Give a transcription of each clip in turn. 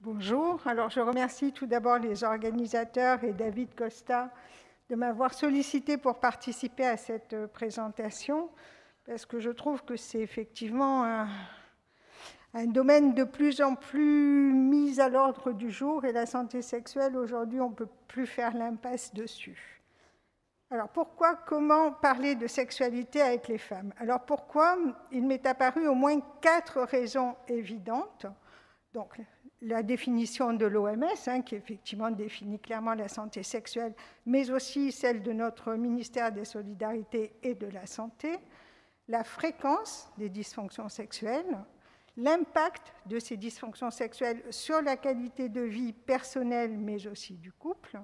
Bonjour. Alors, je remercie tout d'abord les organisateurs et David Costa de m'avoir sollicité pour participer à cette présentation, parce que je trouve que c'est effectivement un domaine de plus en plus mis à l'ordre du jour, et la santé sexuelle, aujourd'hui, on ne peut plus faire l'impasse dessus. Alors, comment parler de sexualité avec les femmes? Alors, pourquoi? Il m'est apparu au moins 4 raisons évidentes. Donc, la définition de l'OMS, qui effectivement définit clairement la santé sexuelle, mais aussi celle de notre ministère des Solidarités et de la Santé, la fréquence des dysfonctions sexuelles, l'impact de ces dysfonctions sexuelles sur la qualité de vie personnelle, mais aussi du couple,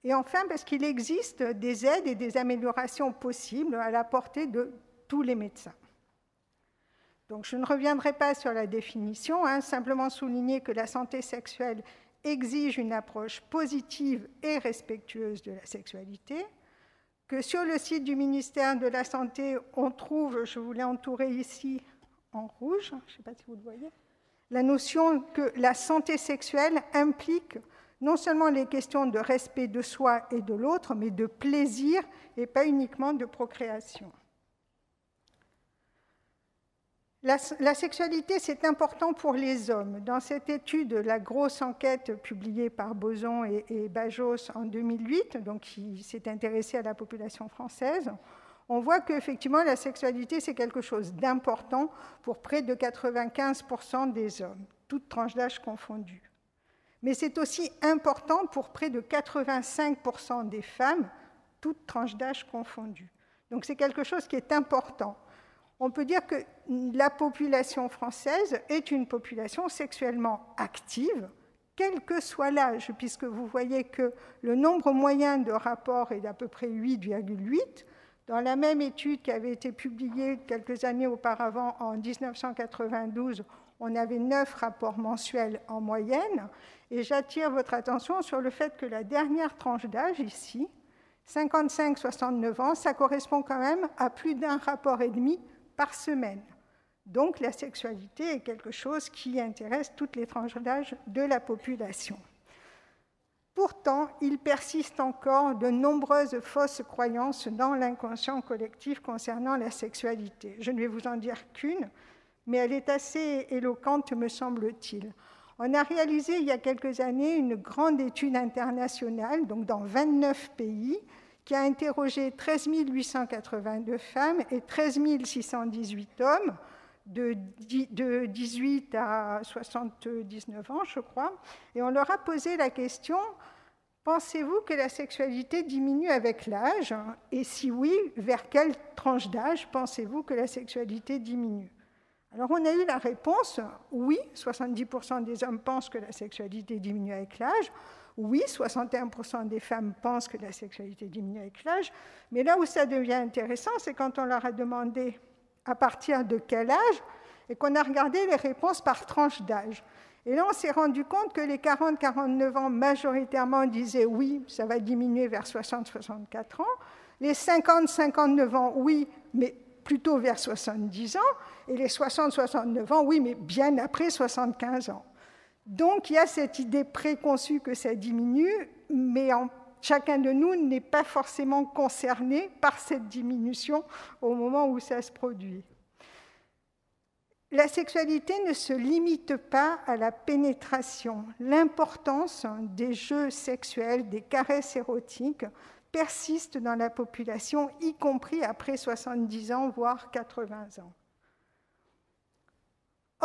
et enfin parce qu'il existe des aides et des améliorations possibles à la portée de tous les médecins. Donc, je ne reviendrai pas sur la définition, simplement souligner que la santé sexuelle exige une approche positive et respectueuse de la sexualité, que sur le site du ministère de la Santé, on trouve, je vous l'ai entouré ici en rouge, je ne sais pas si vous le voyez, la notion que la santé sexuelle implique non seulement les questions de respect de soi et de l'autre, mais de plaisir et pas uniquement de procréation. La sexualité, c'est important pour les hommes. Dans cette étude, la grosse enquête publiée par Boson et Bajos en 2008, donc qui s'est intéressée à la population française, on voit qu'effectivement, la sexualité, c'est quelque chose d'important pour près de 95% des hommes, toutes tranches d'âge confondues. Mais c'est aussi important pour près de 85% des femmes, toutes tranches d'âge confondues. Donc c'est quelque chose qui est important. On peut dire que la population française est une population sexuellement active, quel que soit l'âge, puisque vous voyez que le nombre moyen de rapports est d'à peu près 8,8. Dans la même étude qui avait été publiée quelques années auparavant, en 1992, on avait 9 rapports mensuels en moyenne. Et j'attire votre attention sur le fait que la dernière tranche d'âge, ici, 55-69 ans, ça correspond quand même à plus d'1 rapport et demi par semaine. Donc la sexualité est quelque chose qui intéresse toutes les tranches d'âge de la population. Pourtant, il persiste encore de nombreuses fausses croyances dans l'inconscient collectif concernant la sexualité. Je ne vais vous en dire qu'une, mais elle est assez éloquente, me semble-t-il. On a réalisé il y a quelques années une grande étude internationale, donc dans 29 pays, qui a interrogé 13 882 femmes et 13 618 hommes de 18 à 79 ans, je crois, et on leur a posé la question: pensez-vous que la sexualité diminue avec l'âge? Et si oui, vers quelle tranche d'âge pensez-vous que la sexualité diminue? Alors on a eu la réponse: oui, 70% des hommes pensent que la sexualité diminue avec l'âge. Oui, 61% des femmes pensent que la sexualité diminue avec l'âge, mais là où ça devient intéressant, c'est quand on leur a demandé à partir de quel âge et qu'on a regardé les réponses par tranche d'âge. Et là, on s'est rendu compte que les 40-49 ans majoritairement disaient oui, ça va diminuer vers 60-64 ans. Les 50-59 ans, oui, mais plutôt vers 70 ans. Et les 60-69 ans, oui, mais bien après 75 ans. Donc, il y a cette idée préconçue que ça diminue, mais chacun de nous n'est pas forcément concerné par cette diminution au moment où ça se produit. La sexualité ne se limite pas à la pénétration. L'importance des jeux sexuels, des caresses érotiques, persiste dans la population, y compris après 70 ans, voire 80 ans.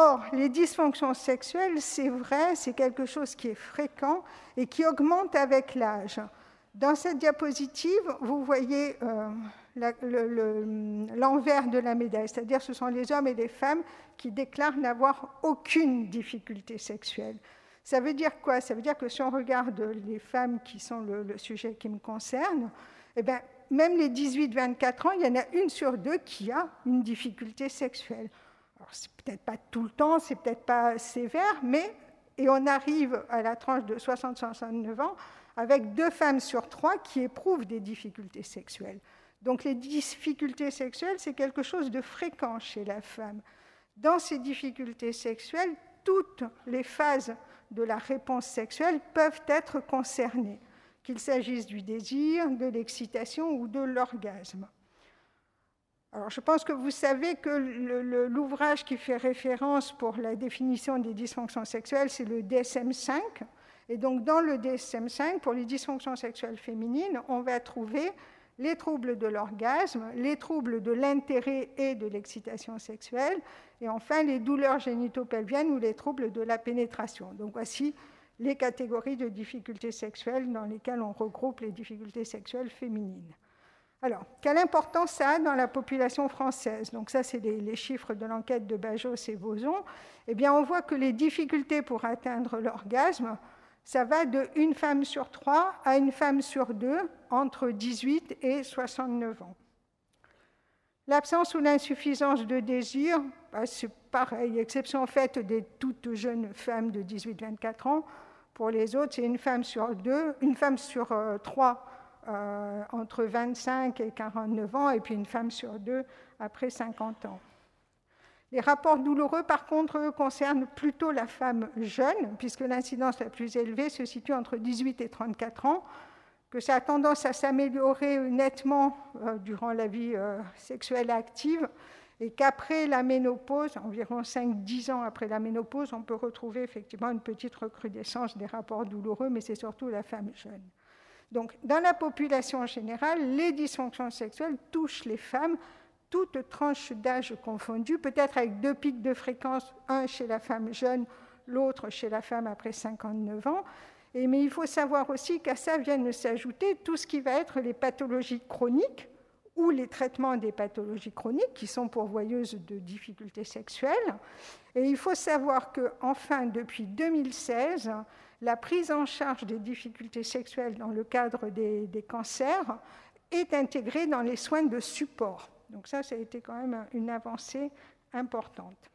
Or, les dysfonctions sexuelles, c'est vrai, c'est quelque chose qui est fréquent et qui augmente avec l'âge. Dans cette diapositive, vous voyez l'envers de la médaille, c'est-à-dire ce sont les hommes et les femmes qui déclarent n'avoir aucune difficulté sexuelle. Ça veut dire quoi? Ça veut dire que si on regarde les femmes qui sont le sujet qui me concerne, eh bien, même les 18-24 ans, il y en a 1 sur 2 qui a une difficulté sexuelle. Alors, c'est peut-être pas tout le temps, c'est peut-être pas sévère, et on arrive à la tranche de 60-69 ans avec 2 femmes sur 3 qui éprouvent des difficultés sexuelles. Donc les difficultés sexuelles, c'est quelque chose de fréquent chez la femme. Dans ces difficultés sexuelles, toutes les phases de la réponse sexuelle peuvent être concernés, qu'il s'agisse du désir, de l'excitation ou de l'orgasme. Alors, je pense que vous savez que l'ouvrage qui fait référence pour la définition des dysfonctions sexuelles, c'est le DSM-5. Et donc, dans le DSM-5, pour les dysfonctions sexuelles féminines, on va trouver les troubles de l'orgasme, les troubles de l'intérêt et de l'excitation sexuelle, et enfin les douleurs génitopelviennes ou les troubles de la pénétration. Donc, voici les catégories de difficultés sexuelles dans lesquelles on regroupe les difficultés sexuelles féminines. Alors, quelle importance ça a dans la population française? Donc ça, c'est les chiffres de l'enquête de Bajos et Bozon. Eh bien, on voit que les difficultés pour atteindre l'orgasme, ça va de 1 femme sur 3 à 1 femme sur 2 entre 18 et 69 ans. L'absence ou l'insuffisance de désir, c'est pareil, exception faite des toutes jeunes femmes de 18-24 ans. Pour les autres, c'est 1 femme sur 3 entre 25 et 49 ans, et puis 1 femme sur 2 après 50 ans. Les rapports douloureux, par contre, eux, concernent plutôt la femme jeune, puisque l'incidence la plus élevée se situe entre 18 et 34 ans, que ça a tendance à s'améliorer nettement durant la vie sexuelle active, et qu'après la ménopause, environ 5-10 ans après la ménopause, on peut retrouver effectivement une petite recrudescence des rapports douloureux, mais c'est surtout la femme jeune. Donc, dans la population générale, les dysfonctions sexuelles touchent les femmes, toutes tranches d'âge confondues, peut-être avec 2 pics de fréquence, un chez la femme jeune, l'autre chez la femme après 59 ans. Mais il faut savoir aussi qu'à ça viennent s'ajouter tout ce qui va être les pathologies chroniques ou les traitements des pathologies chroniques qui sont pourvoyeuses de difficultés sexuelles. Et il faut savoir qu'enfin, depuis 2016, la prise en charge des difficultés sexuelles dans le cadre des cancers est intégrée dans les soins de support. Donc ça a été quand même une avancée importante.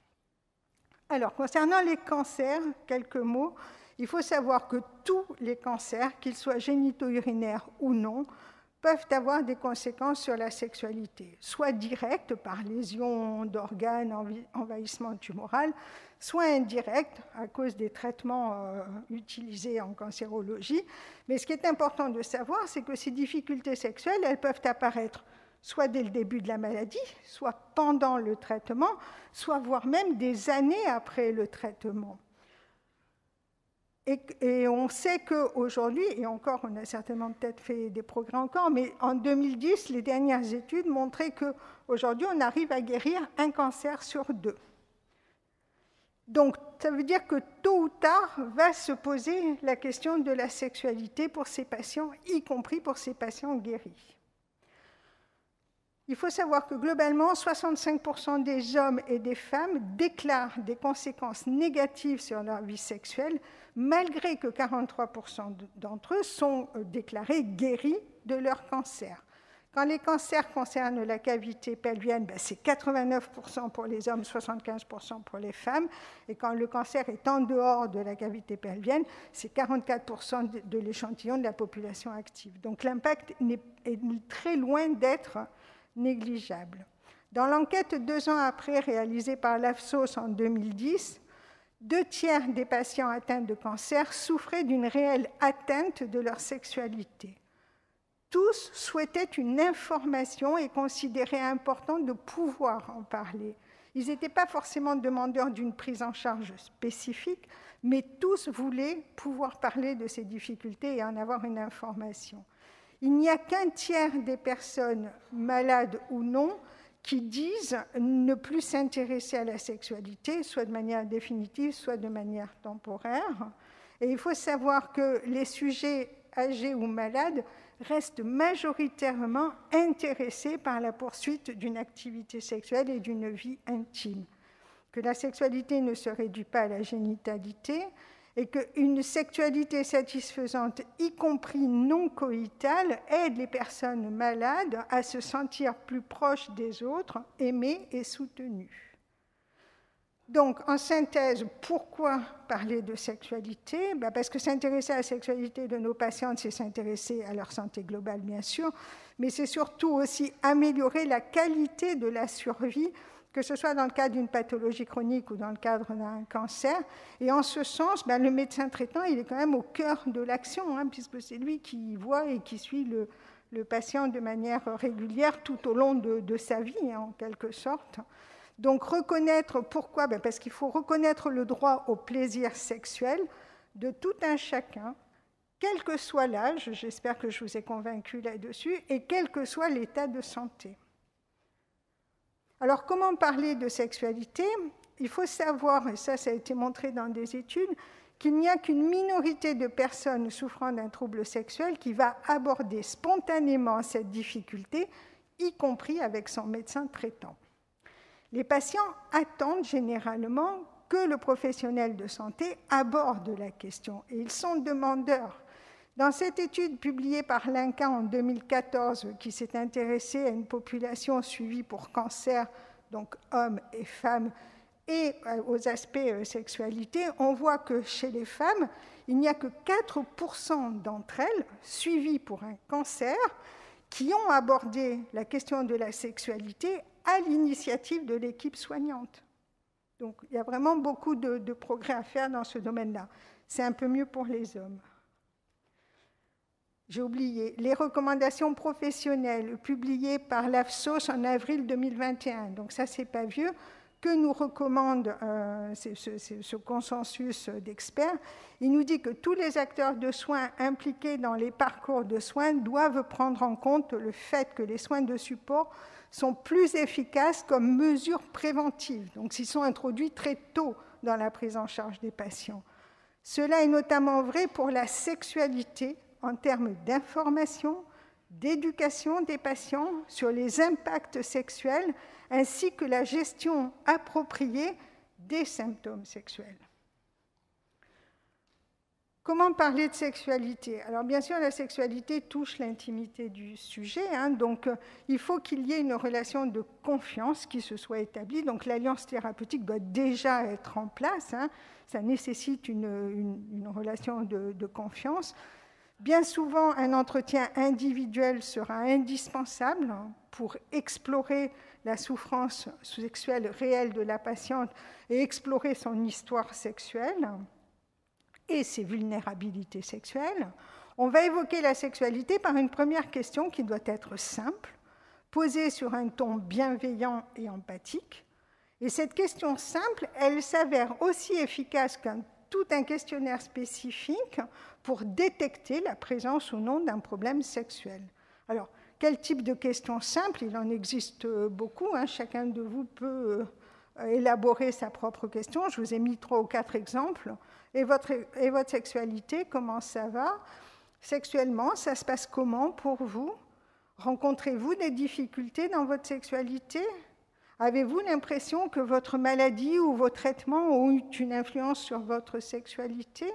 Alors, concernant les cancers, quelques mots. Il faut savoir que tous les cancers, qu'ils soient génito-urinaires ou non, peuvent avoir des conséquences sur la sexualité, soit directes par lésions d'organes, envahissement tumoral, soit indirectes à cause des traitements utilisés en cancérologie. Mais ce qui est important de savoir, c'est que ces difficultés sexuelles, elles peuvent apparaître soit dès le début de la maladie, soit pendant le traitement, soit voire même des années après le traitement. Et on sait qu'aujourd'hui, et encore, on a certainement peut-être fait des progrès encore, mais en 2010, les dernières études montraient qu'aujourd'hui, on arrive à guérir 1 cancer sur 2. Donc, ça veut dire que tôt ou tard, va se poser la question de la sexualité pour ces patients, y compris pour ces patients guéris. Il faut savoir que globalement, 65% des hommes et des femmes déclarent des conséquences négatives sur leur vie sexuelle, malgré que 43% d'entre eux sont déclarés guéris de leur cancer. Quand les cancers concernent la cavité pelvienne, c'est 89% pour les hommes, 75% pour les femmes. Et quand le cancer est en dehors de la cavité pelvienne, c'est 44% de l'échantillon de la population active. Donc l'impact est très loin d'être négligeable. Dans l'enquête 2 ans après réalisée par l'AFSOS en 2010, 2/3 des patients atteints de cancer souffraient d'une réelle atteinte de leur sexualité. Tous souhaitaient une information et considéraient important de pouvoir en parler. Ils n'étaient pas forcément demandeurs d'une prise en charge spécifique, mais tous voulaient pouvoir parler de ces difficultés et en avoir une information. Il n'y a qu'1/3 des personnes, malades ou non, qui disent ne plus s'intéresser à la sexualité, soit de manière définitive, soit de manière temporaire. Et il faut savoir que les sujets âgés ou malades restent majoritairement intéressés par la poursuite d'une activité sexuelle et d'une vie intime. Que la sexualité ne se réduit pas à la génitalité, et qu'une sexualité satisfaisante, y compris non coïtale, aide les personnes malades à se sentir plus proches des autres, aimées et soutenues. Donc, en synthèse, pourquoi parler de sexualité ? Parce que s'intéresser à la sexualité de nos patientes, c'est s'intéresser à leur santé globale, bien sûr, mais c'est surtout aussi améliorer la qualité de la survie que ce soit dans le cadre d'une pathologie chronique ou dans le cadre d'un cancer. Et en ce sens, le médecin traitant, il est quand même au cœur de l'action, puisque c'est lui qui voit et qui suit le patient de manière régulière tout au long de sa vie, en quelque sorte. Donc reconnaître pourquoi, parce qu'il faut reconnaître le droit au plaisir sexuel de tout un chacun, quel que soit l'âge, j'espère que je vous ai convaincu là-dessus, et quel que soit l'état de santé. Alors, comment parler de sexualité ? Il faut savoir, et ça a été montré dans des études, qu'il n'y a qu'une minorité de personnes souffrant d'un trouble sexuel qui va aborder spontanément cette difficulté, y compris avec son médecin traitant. Les patients attendent généralement que le professionnel de santé aborde la question, et ils sont demandeurs. Dans cette étude publiée par l'INCa en 2014, qui s'est intéressée à une population suivie pour cancer, donc hommes et femmes, et aux aspects sexualité, on voit que chez les femmes, il n'y a que 4% d'entre elles, suivies pour un cancer, qui ont abordé la question de la sexualité à l'initiative de l'équipe soignante. Donc il y a vraiment beaucoup de progrès à faire dans ce domaine-là. C'est un peu mieux pour les hommes. J'ai oublié, les recommandations professionnelles publiées par l'AFSOS en avril 2021, donc ça c'est pas vieux, que nous recommande ce consensus d'experts. Il nous dit que tous les acteurs de soins impliqués dans les parcours de soins doivent prendre en compte le fait que les soins de support sont plus efficaces comme mesure préventive, donc s'ils sont introduits très tôt dans la prise en charge des patients. Cela est notamment vrai pour la sexualité, en termes d'information, d'éducation des patients sur les impacts sexuels, ainsi que la gestion appropriée des symptômes sexuels. Comment parler de sexualité ? Alors bien sûr, la sexualité touche l'intimité du sujet, donc il faut qu'il y ait une relation de confiance qui se soit établie. Donc l'alliance thérapeutique doit déjà être en place, ça nécessite une relation de confiance. Bien souvent, un entretien individuel sera indispensable pour explorer la souffrance sexuelle réelle de la patiente et explorer son histoire sexuelle et ses vulnérabilités sexuelles. On va évoquer la sexualité par une première question qui doit être simple, posée sur un ton bienveillant et empathique. Et cette question simple, elle s'avère aussi efficace qu'un tout un questionnaire spécifique pour détecter la présence ou non d'un problème sexuel. Alors, quel type de questions simples ? Il en existe beaucoup, chacun de vous peut élaborer sa propre question. Je vous ai mis 3 ou 4 exemples. Et votre sexualité, comment ça va ? Sexuellement, ça se passe comment pour vous ? Rencontrez-vous des difficultés dans votre sexualité ? Avez-vous l'impression que votre maladie ou vos traitements ont eu une influence sur votre sexualité ?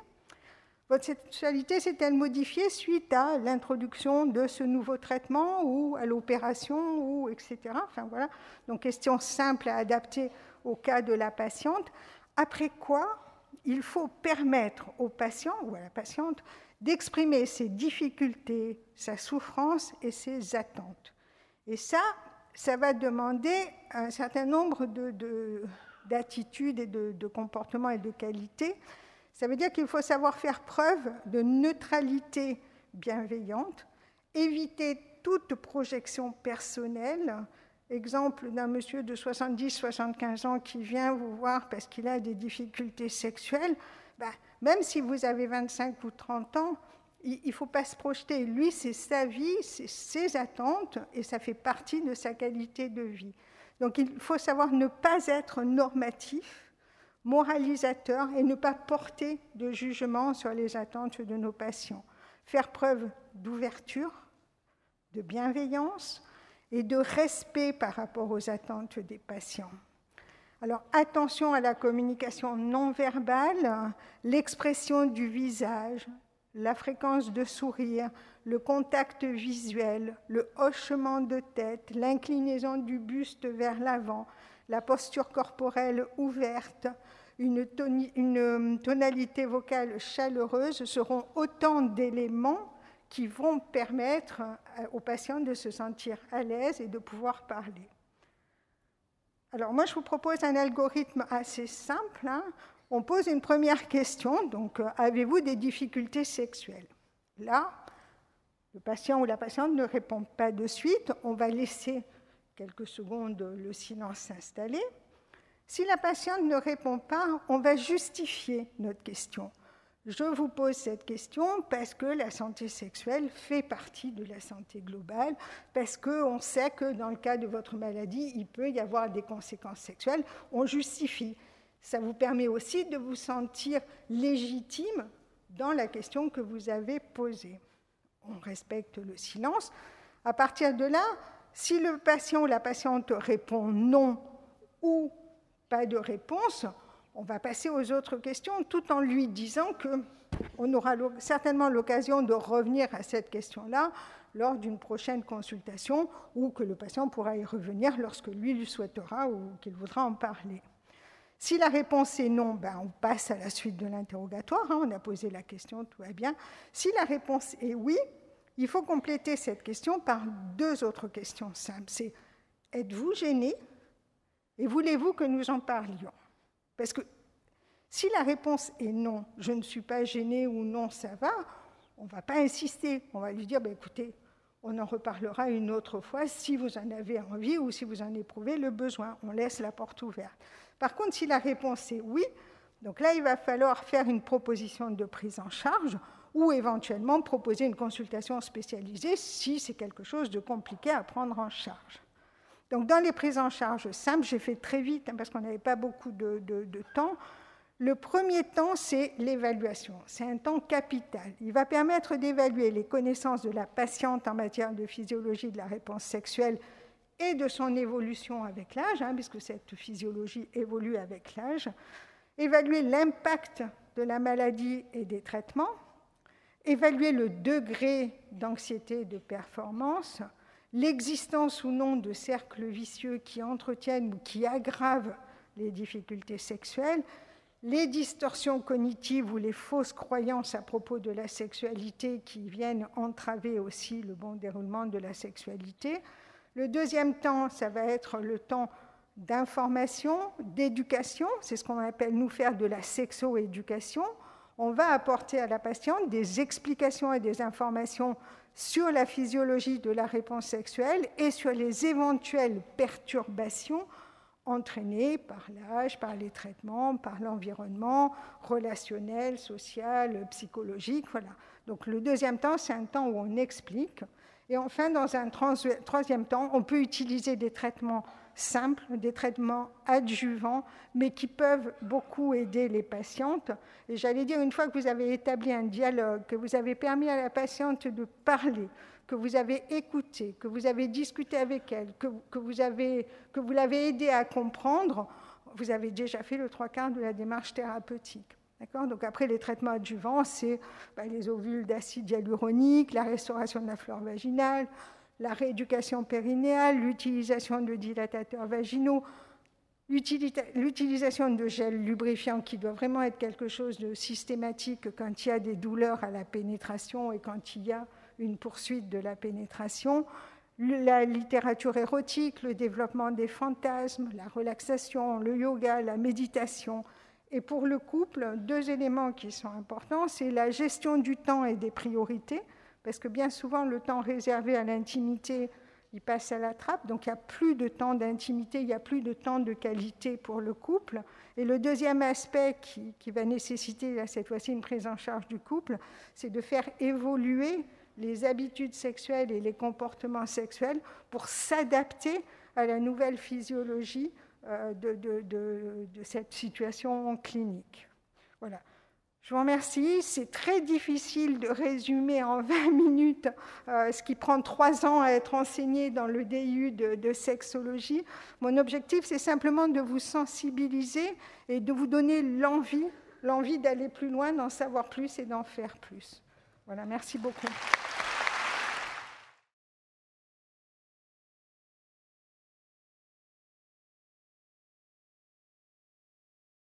Votre sexualité s'est-elle modifiée suite à l'introduction de ce nouveau traitement ou à l'opération, ou etc. Enfin, voilà. Donc, question simple à adapter au cas de la patiente. Après quoi, il faut permettre au patient ou à la patiente d'exprimer ses difficultés, sa souffrance et ses attentes. Et ça va demander un certain nombre d'attitudes et de comportements et de qualités. Ça veut dire qu'il faut savoir faire preuve de neutralité bienveillante, éviter toute projection personnelle. Exemple d'un monsieur de 70-75 ans qui vient vous voir parce qu'il a des difficultés sexuelles, même si vous avez 25 ou 30 ans, il ne faut pas se projeter. Lui, c'est sa vie, c'est ses attentes, et ça fait partie de sa qualité de vie. Donc il faut savoir ne pas être normatif, moralisateur, et ne pas porter de jugement sur les attentes de nos patients. Faire preuve d'ouverture, de bienveillance et de respect par rapport aux attentes des patients. Alors, attention à la communication non verbale, l'expression du visage, la fréquence de sourire, le contact visuel, le hochement de tête, l'inclinaison du buste vers l'avant, la posture corporelle ouverte, une tonalité vocale chaleureuse seront autant d'éléments qui vont permettre aux patients de se sentir à l'aise et de pouvoir parler. Alors moi, je vous propose un algorithme assez simple, hein. On pose une première question, donc avez-vous des difficultés sexuelles? Là, le patient ou la patiente ne répond pas de suite, on va laisser quelques secondes le silence s'installer. Si la patiente ne répond pas, on va justifier notre question. Je vous pose cette question parce que la santé sexuelle fait partie de la santé globale, parce qu'on sait que dans le cas de votre maladie, il peut y avoir des conséquences sexuelles. On justifie. Ça vous permet aussi de vous sentir légitime dans la question que vous avez posée. On respecte le silence. À partir de là, si le patient ou la patiente répond non ou pas de réponse, on va passer aux autres questions tout en lui disant qu'on aura certainement l'occasion de revenir à cette question-là lors d'une prochaine consultation ou que le patient pourra y revenir lorsque lui le souhaitera ou qu'il voudra en parler. Si la réponse est non, on passe à la suite de l'interrogatoire, on a posé la question, tout va bien. Si la réponse est oui, il faut compléter cette question par deux autres questions simples. C'est « Êtes-vous gêné ? Et voulez-vous que nous en parlions ?» Parce que si la réponse est non, je ne suis pas gênée ou non, ça va, on ne va pas insister. On va lui dire, écoutez, on en reparlera une autre fois si vous en avez envie ou si vous en éprouvez le besoin. On laisse la porte ouverte. Par contre, si la réponse est oui, donc là, il va falloir faire une proposition de prise en charge ou éventuellement proposer une consultation spécialisée si c'est quelque chose de compliqué à prendre en charge. Donc, dans les prises en charge simples, j'ai fait très vite parce qu'on n'avait pas beaucoup de temps. Le premier temps, c'est l'évaluation. C'est un temps capital. Il va permettre d'évaluer les connaissances de la patiente en matière de physiologie de la réponse sexuelle et de son évolution avec l'âge, puisque cette physiologie évolue avec l'âge. Évaluer l'impact de la maladie et des traitements. Évaluer le degré d'anxiété et de performance. L'existence ou non de cercles vicieux qui entretiennent ou qui aggravent les difficultés sexuelles, les distorsions cognitives ou les fausses croyances à propos de la sexualité qui viennent entraver aussi le bon déroulement de la sexualité. Le deuxième temps, ça va être le temps d'information, d'éducation, c'est ce qu'on appelle nous faire de la sexo-éducation. On va apporter à la patiente des explications et des informations sur la physiologie de la réponse sexuelle et sur les éventuelles perturbations entraînées par l'âge, par les traitements, par l'environnement relationnel, social, psychologique. Voilà. Donc le deuxième temps, c'est un temps où on explique. Et enfin, dans un troisième temps, on peut utiliser des traitements simples, des traitements adjuvants, mais qui peuvent beaucoup aider les patientes. Et j'allais dire, une fois que vous avez établi un dialogue, que vous avez permis à la patiente de parler, que vous avez écouté, que vous avez discuté avec elle, que vous l'avez aidée à comprendre, vous avez déjà fait le 3/4 de la démarche thérapeutique. D'accord ? Donc après, les traitements adjuvants, c'est les ovules d'acide hyaluronique, la restauration de la flore vaginale, la rééducation périnéale, l'utilisation de dilatateurs vaginaux, l'utilisation de gel lubrifiant qui doit vraiment être quelque chose de systématique quand il y a des douleurs à la pénétration et quand il y a une poursuite de la pénétration, la littérature érotique, le développement des fantasmes, la relaxation, le yoga, la méditation. Et pour le couple, deux éléments qui sont importants, c'est la gestion du temps et des priorités, parce que bien souvent, le temps réservé à l'intimité, il passe à la trappe, donc il n'y a plus de temps d'intimité, il n'y a plus de temps de qualité pour le couple. Et le deuxième aspect qui va nécessiter, cette fois-ci, une prise en charge du couple, c'est de faire évoluer les habitudes sexuelles et les comportements sexuels pour s'adapter à la nouvelle physiologie de cette situation clinique. Voilà. Je vous remercie. C'est très difficile de résumer en 20 minutes ce qui prend 3 ans à être enseigné dans le DU de sexologie. Mon objectif, c'est simplement de vous sensibiliser et de vous donner l'envie d'aller plus loin, d'en savoir plus et d'en faire plus. Voilà, merci beaucoup.